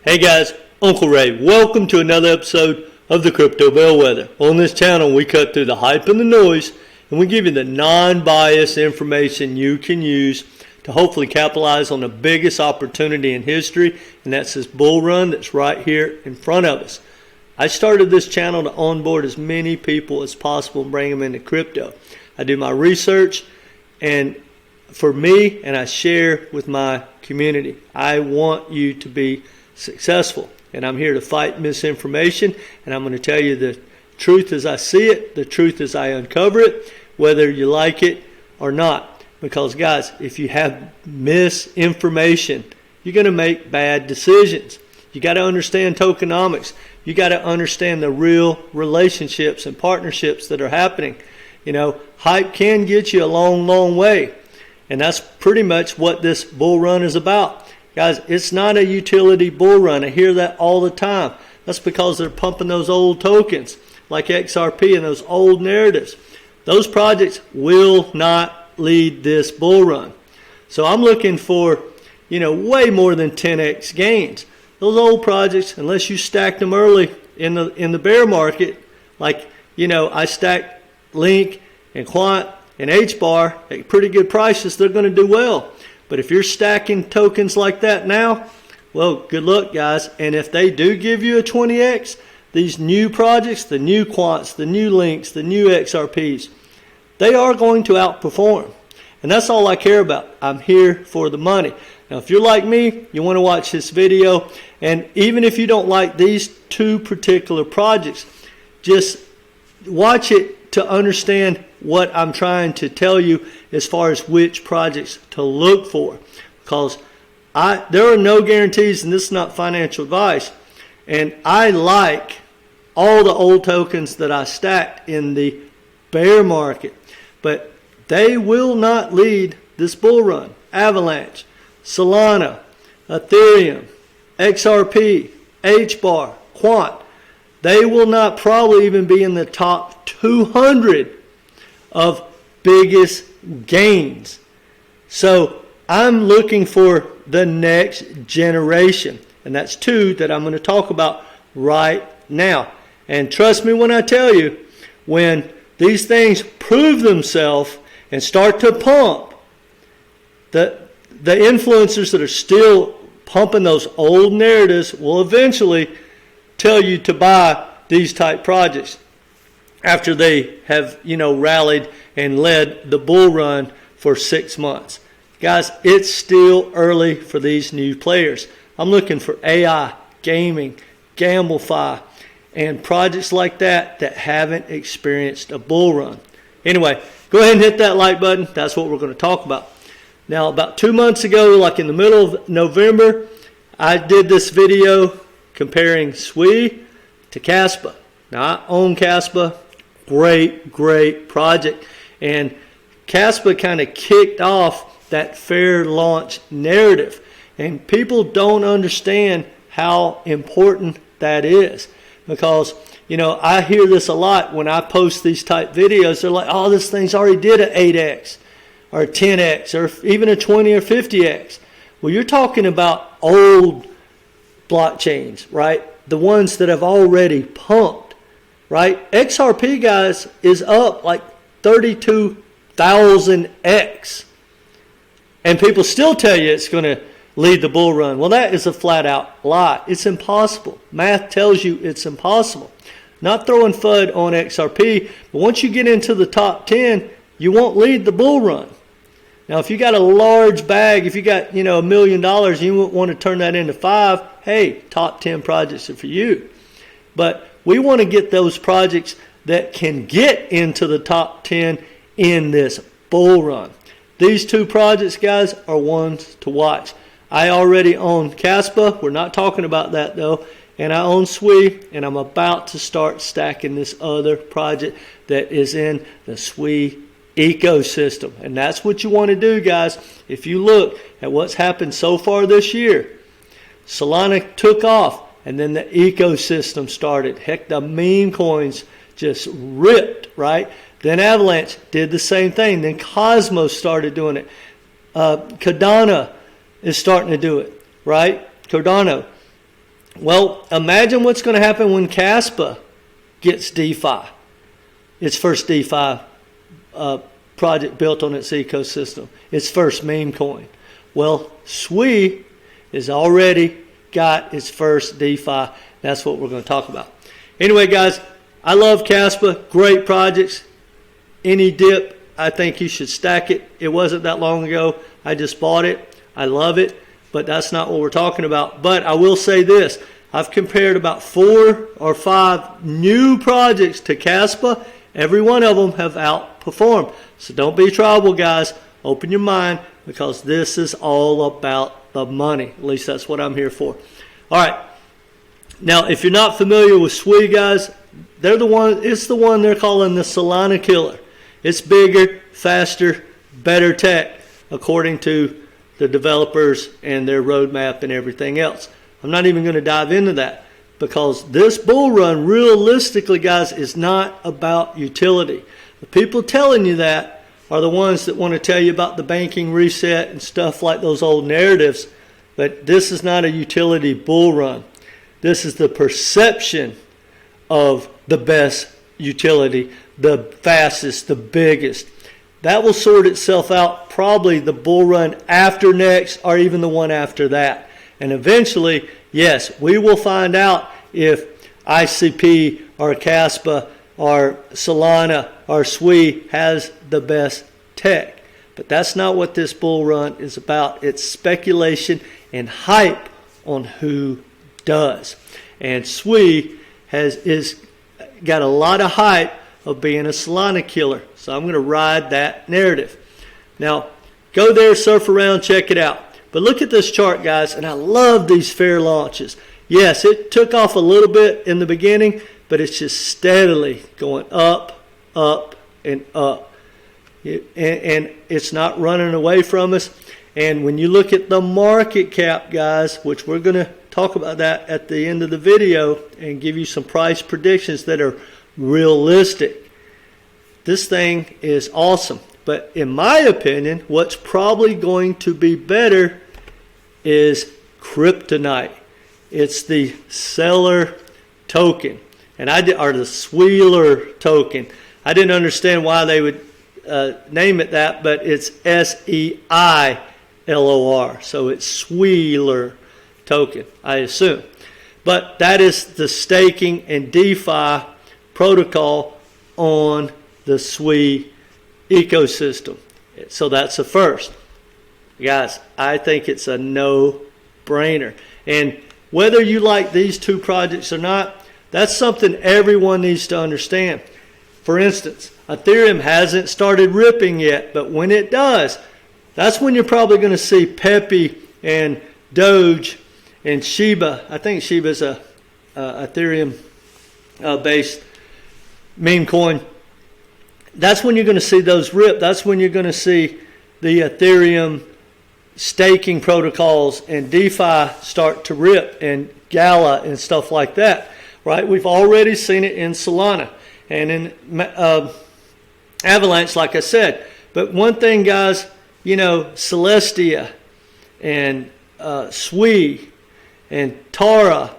Hey guys, Uncle Ray. Welcome to another episode of the Crypto Bellwether. On this channel, we cut through the hype and the noise, and we give you the non-biased information you can use to hopefully capitalize on the biggest opportunity in history, and that's this bull run that's right here in front of us. I started this channel to onboard as many people as possible and bring them into crypto. I do my research, and for me, and I share with my community. I want you to be successful, and I'm here to fight misinformation, and I'm going to tell you the truth as I see it, the truth as I uncover it, whether you like it or not. Because guys, if you have misinformation, you're going to make bad decisions. You got to understand tokenomics. You got to understand the real relationships and partnerships that are happening. You know, hype can get you a long, long way, and that's pretty much what this bull run is about. Guys, it's not a utility bull run. I hear that all the time. That's because they're pumping those old tokens like XRP and those old narratives. Those projects will not lead this bull run. So I'm looking for, way more than 10x gains. Those old projects, unless you stacked them early in the bear market, like, I stacked Link and Quant and HBAR at pretty good prices, they're going to do well. But if you're stacking tokens like that now, well, good luck, guys. And if they do give you a 20x, these new projects, the new Quants, the new Links, the new XRPs, they are going to outperform. And that's all I care about. I'm here for the money. Now, if you're like me, you want to watch this video. And even if you don't like these two particular projects, just watch it to understand what I'm trying to tell you as far as which projects to look for. Because there are no guarantees, and this is not financial advice. And I like all the old tokens that I stacked in the bear market. But they will not lead this bull run. Avalanche, Solana, Ethereum, XRP, HBAR, Quant. They will not probably even be in the top 200 of biggest gains. So I'm looking for the next generation. And that's two that I'm going to talk about right now. And trust me when I tell you, when these things prove themselves and start to pump, the influencers that are still pumping those old narratives will eventually tell you to buy these type projects after they have, rallied and led the bull run for 6 months. Guys, it's still early for these new players. I'm looking for AI, gaming, GambleFi, and projects like that haven't experienced a bull run. Anyway, go ahead and hit that like button. That's what we're going to talk about. Now, about 2 months ago, like in the middle of November, I did this video comparing SEI to Kaspa. Now, I own Kaspa. Great project. And Kaspa kind of kicked off that fair launch narrative. And people don't understand how important that is. Because, I hear this a lot when I post these type videos. They're like, oh, this thing's already did an 8x or a 10x or even a 20 or 50x. Well, you're talking about old blockchains, right? The ones that have already pumped, right? XRP, guys, is up like 32,000x. And people still tell you it's going to lead the bull run. Well, that is a flat out lie. It's impossible. Math tells you it's impossible. Not throwing FUD on XRP, but once you get into the top 10, you won't lead the bull run. Now, if you got a large bag, if you got, $1 million, you want to turn that into 5, hey, top 10 projects are for you. But we want to get those projects that can get into the top 10 in this bull run. These two projects, guys, are ones to watch. I already own Kaspa. We're not talking about that, though. And I own SEI, and I'm about to start stacking this other project that is in the SEI ecosystem. And that's what you want to do, guys. If you look at what's happened so far this year, Solana took off, and then the ecosystem started. Heck, the meme coins just ripped, right? Then Avalanche did the same thing. Then Cosmos started doing it. Cardano is starting to do it, right? Cardano. Well, imagine what's going to happen when Caspa gets DeFi, its first DeFi project built on its ecosystem, its first meme coin. Well, SEI has already got its first DeFi. That's what we're going to talk about. Anyway, guys, I love Caspa. Great projects. Any dip, I think you should stack it. It wasn't that long ago. I just bought it. I love it, but that's not what we're talking about. But I will say this. I've compared about 4 or 5 new projects to Caspa. Every one of them have outperformed. So don't be troubled, guys. Open your mind, because this is all about the money. At least that's what I'm here for. All right. Now, if you're not familiar with SEI, guys, it's the one they're calling the Solana killer. It's bigger, faster, better tech, according to the developers and their roadmap and everything else. I'm not even going to dive into that, because this bull run, realistically, guys, is not about utility. The people telling you that are the ones that want to tell you about the banking reset and stuff like those old narratives, but this is not a utility bull run. This is the perception of the best utility, the fastest, the biggest. That will sort itself out probably the bull run after next, or even the one after that. And eventually, yes, we will find out if ICP or Caspa or Solana or SEI has the best tech. But that's not what this bull run is about. It's speculation and hype on who does. And SEI is got a lot of hype of being a Solana killer. So I'm going to ride that narrative. Now, go there, surf around, check it out. But look at this chart, guys, and I love these fair launches. Yes, it took off a little bit in the beginning, but it's just steadily going up, up, and up. And it's not running away from us. And when you look at the market cap, guys, which we're going to talk about that at the end of the video and give you some price predictions that are realistic, this thing is awesome. But in my opinion, what's probably going to be better is Kryptonite. It's the SEILOR token, or the SEILOR token. I didn't understand why they would name it that, but it's SEI LOR, so it's SEILOR token, I assume. But that is the staking and DeFi protocol on the SEI ecosystem. So that's the first. Guys, I think it's a no-brainer. And whether you like these two projects or not, that's something everyone needs to understand. For instance, Ethereum hasn't started ripping yet, but when it does, that's when you're probably going to see Pepe and Doge and Shiba. I think Shiba is a Ethereum-based meme coin. That's when you're going to see those rip. That's when you're going to see the Ethereum staking protocols and DeFi start to rip, and Gala and stuff like that, right? We've already seen it in Solana and in Avalanche, like I said. But one thing, guys, you know, Celestia and SEI and Tara,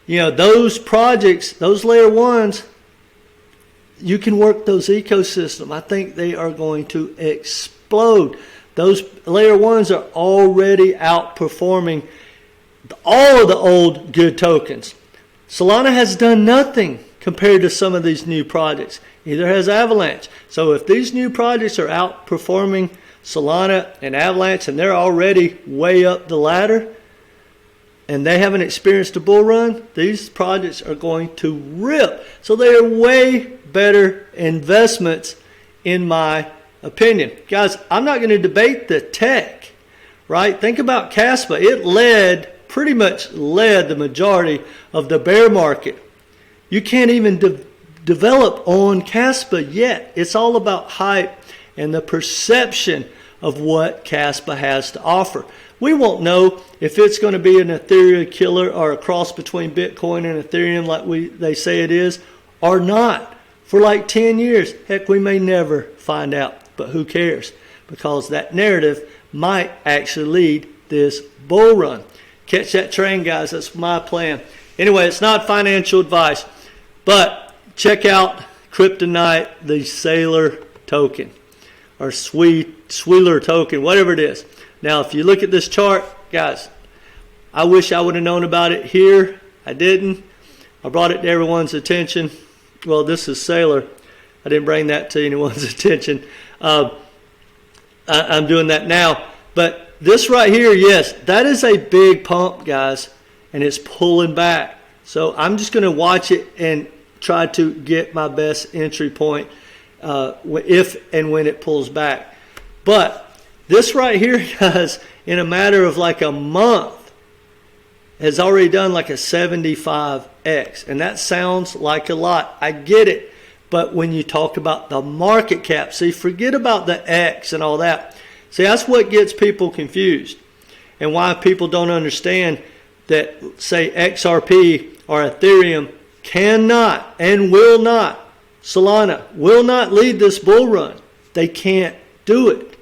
you know, those projects, those layer ones, you can work those ecosystems. I think they are going to explode. Those layer ones are already outperforming all of the old good tokens. Solana has done nothing compared to some of these new projects. Neither has Avalanche. So if these new projects are outperforming Solana and Avalanche, and they're already way up the ladder, and they haven't experienced a bull run, these projects are going to rip. So they are way better investments, in my opinion. Guys, I'm not going to debate the tech, right? Think about Caspa. It pretty much led the majority of the bear market. You can't even develop on Caspa yet. It's all about hype and the perception of what Caspa has to offer. We won't know if it's going to be an Ethereum killer or a cross between Bitcoin and Ethereum like they say it is, or not. For like 10 years, heck, we may never find out. But who cares? Because that narrative might actually lead this bull run. catch that train, guys. That's my plan. Anyway, it's not financial advice, but check out Kryptonite, the SEILOR token, or SEILOR token, whatever it is. Now, if you look at this chart, guys, I wish I would have known about it here. I didn't. I brought it to everyone's attention. Well, this is SEILOR. I didn't bring that to anyone's attention. I'm doing that now. But this right here, yes, that is a big pump, guys, and it's pulling back. So I'm just going to watch it and try to get my best entry point if and when it pulls back. But this right here, guys, in a matter of like a month, has already done like a 75x. And that sounds like a lot. I get it. But when you talk about the market cap, see, forget about the X and all that. See, that's what gets people confused. And why people don't understand that, say, XRP or Ethereum cannot and will not, Solana will not lead this bull run. They can't do it.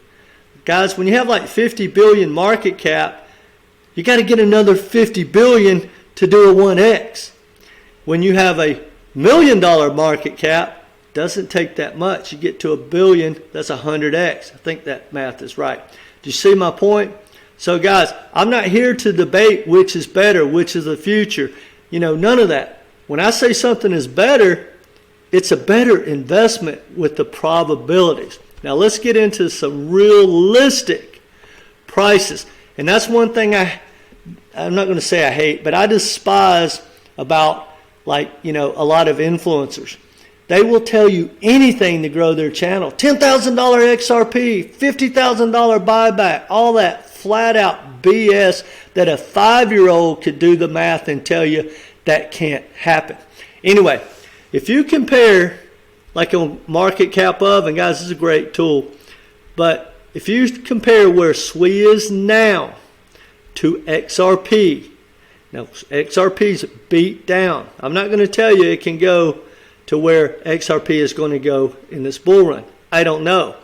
Guys, when you have like 50 billion market cap, you got to get another 50 billion to do a 1x. When you have a $1 million market cap, doesn't take that much. You get to $1 billion, that's 100x. I think that math is right. Do you see my point? So guys, I'm not here to debate which is better, which is the future. You know, none of that. When I say something is better, it's a better investment with the probabilities. Now let's get into some realistic prices. And that's one thing I'm not going to say I hate, but I despise about, like, you know, a lot of influencers. They will tell you anything to grow their channel. $10,000 XRP, $50,000 buyback, all that flat out BS that a 5-year-old could do the math and tell you that can't happen. Anyway, if you compare like a market cap of, and guys, this is a great tool, but if you compare where SWE is now to XRP, now XRP's beat down. I'm not going to tell you it can go to where XRP is going to go in this bull run. I don't know.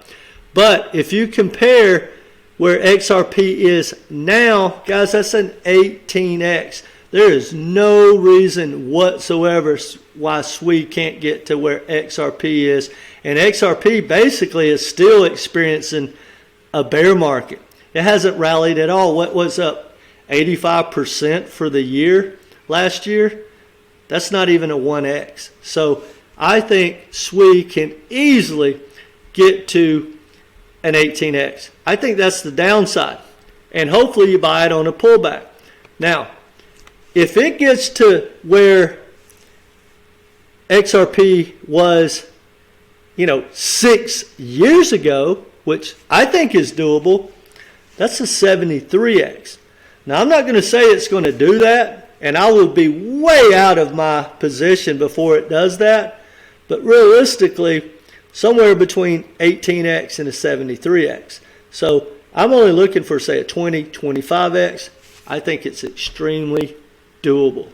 But if you compare where XRP is now, guys, that's an 18x. There is no reason whatsoever why SWE can't get to where XRP is. And XRP basically is still experiencing a bear market. It hasn't rallied at all. What was up? 85% for the year last year? That's not even a 1x. So I think SWE can easily get to an 18x. I think that's the downside. And hopefully you buy it on a pullback. Now, if it gets to where XRP was, 6 years ago, which I think is doable, that's a 73x. Now, I'm not going to say it's going to do that. And I will be way out of my position before it does that. But realistically, somewhere between 18x and a 73x. So I'm only looking for, say, a 20, 25x. I think it's extremely doable.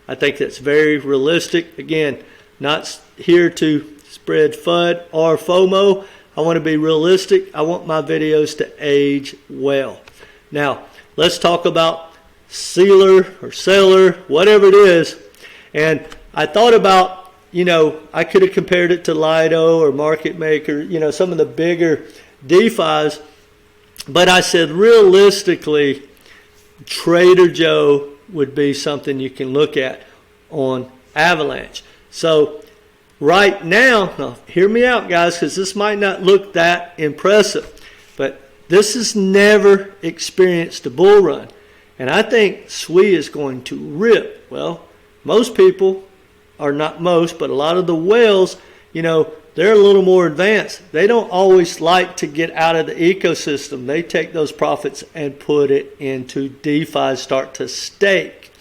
I think that's very realistic. Again, not here to spread FUD or FOMO. I want to be realistic. I want my videos to age well. Now, let's talk about SEILOR or SEILOR, whatever it is. And I thought about, I could have compared it to Lido or Market Maker, some of the bigger DeFis. But I said, realistically, Trader Joe would be something you can look at on Avalanche. So right now, hear me out, guys, because this might not look that impressive. But this has never experienced a bull run. And I think SWE is going to rip. Well, most people, or not most, but a lot of the whales, they're a little more advanced. They don't always like to get out of the ecosystem. They take those profits and put it into DeFi, start to stake,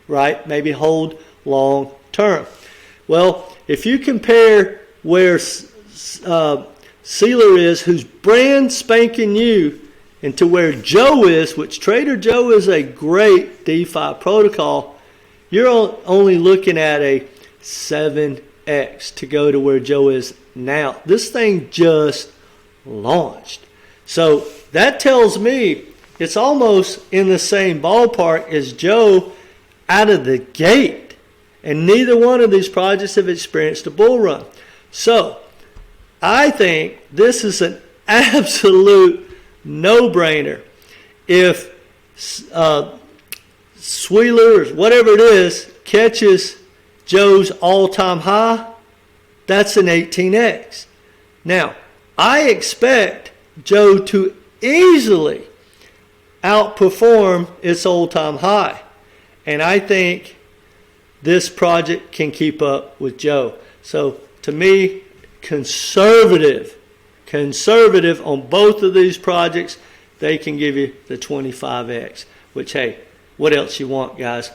right? Maybe hold long term. Well, if you compare where SEILOR is, who's brand spanking new, and to where Joe is, which Trader Joe is a great DeFi protocol, you're only looking at a 7x to go to where Joe is now. This thing just launched. So that tells me it's almost in the same ballpark as Joe out of the gate. And neither one of these projects have experienced a bull run. So I think this is an absolute no-brainer. If SEILOR, or whatever it is, catches Joe's all-time high, that's an 18x. Now, I expect Joe to easily outperform its all-time high. And I think this project can keep up with Joe. So to me, conservative on both of these projects, they can give you the 25x, which, hey, what else you want, guys?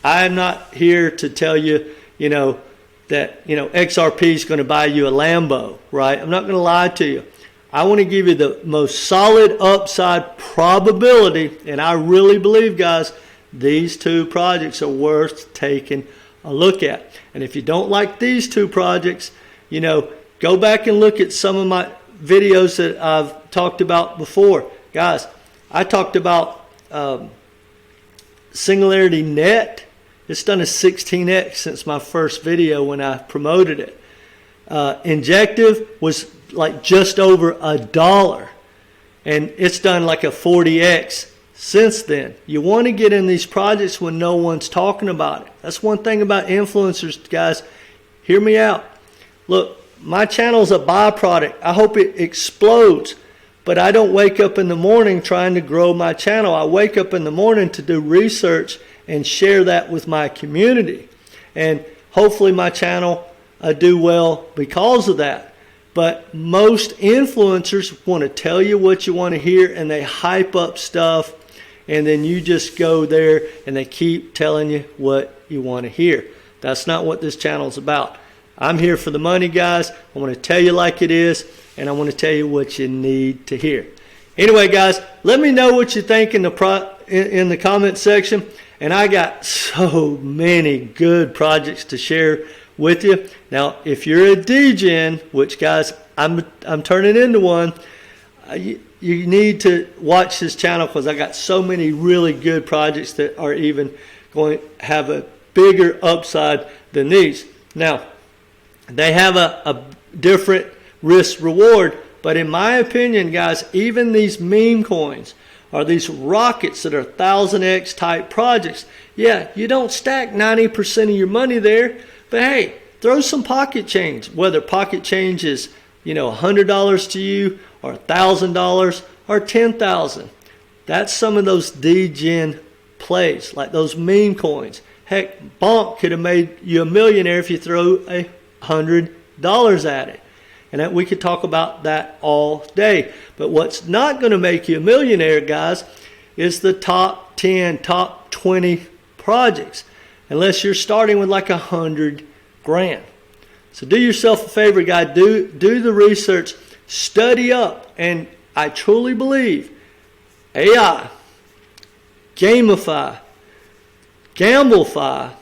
I'm not here to tell you, that, XRP is going to buy you a Lambo, right? I'm not going to lie to you. I want to give you the most solid upside probability, and I really believe, guys, these two projects are worth taking a look at. And if you don't like these two projects, go back and look at some of my videos that I've talked about before. Guys, I talked about Singularity Net. It's done a 16x since my first video when I promoted it. Injective was like just over $1, and it's done like a 40x since then. You want to get in these projects when no one's talking about it. That's one thing about influencers, guys. Hear me out. Look, my channel's a byproduct. I hope it explodes, but I don't wake up in the morning trying to grow my channel. I wake up in the morning to do research and share that with my community. And hopefully my channel do well because of that. But most influencers want to tell you what you want to hear, and they hype up stuff, and then you just go there and they keep telling you what you want to hear. That's not what this channel is about. I'm here for the money, guys. I want to tell you like it is, and I want to tell you what you need to hear. Anyway, guys, let me know what you think in the comment section. And I got so many good projects to share with you. Now, if you're a degen, which, guys, I'm turning into one, you need to watch this channel because I got so many really good projects that are even going to have a bigger upside than these. Now, they have a different risk reward, but in my opinion, guys, even these meme coins are these rockets that are 1000x type projects. Yeah, you don't stack 90% of your money there, but hey, throw some pocket change. Whether pocket change is, $100 to you, or $1,000, or $10,000. That's some of those degen plays, like those meme coins. Heck, Bonk could have made you a millionaire if you throw $100 at it. And we could talk about that all day. But what's not going to make you a millionaire, guys, is the top 10, top 20 projects. Unless you're starting with like $100 grand. So do yourself a favor, guys. Do the research. Study up. And I truly believe AI, gamify, gamblify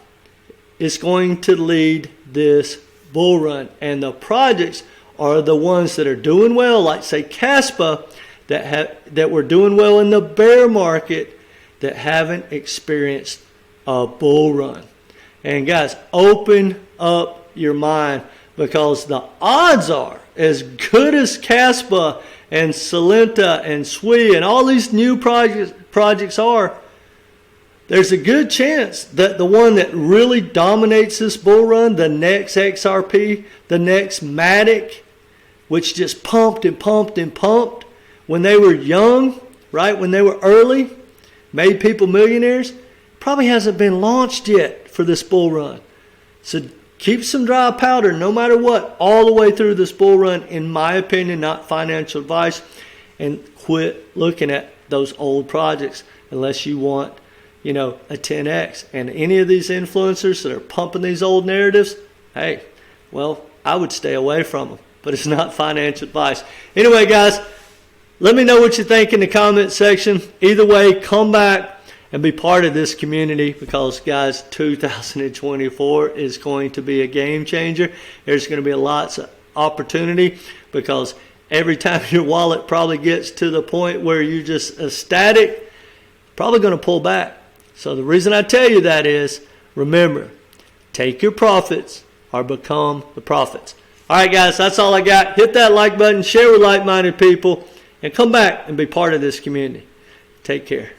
is going to lead this bull run. And the projects are the ones that are doing well, like say Caspa, that were doing well in the bear market, that haven't experienced a bull run. And guys, open up your mind, because the odds are, as good as Caspa and Solana and SEI and all these new projects are, there's a good chance that the one that really dominates this bull run, the next XRP, the next Matic, which just pumped and pumped and pumped when they were young, right? When they were early, made people millionaires, probably hasn't been launched yet for this bull run. So keep some dry powder no matter what, all the way through this bull run, in my opinion, not financial advice, and quit looking at those old projects unless you want, a 10x. And any of these influencers that are pumping these old narratives, hey, well, I would stay away from them. But it's not financial advice. Anyway, guys, let me know what you think in the comment section. Either way, come back and be part of this community, because, guys, 2024 is going to be a game changer. There's going to be lots of opportunity, because every time your wallet probably gets to the point where you're just ecstatic, probably going to pull back. So the reason I tell you that is, remember, take your profits or become the prophets. All right, guys, that's all I got. Hit that like button, share with like-minded people, and come back and be part of this community. Take care.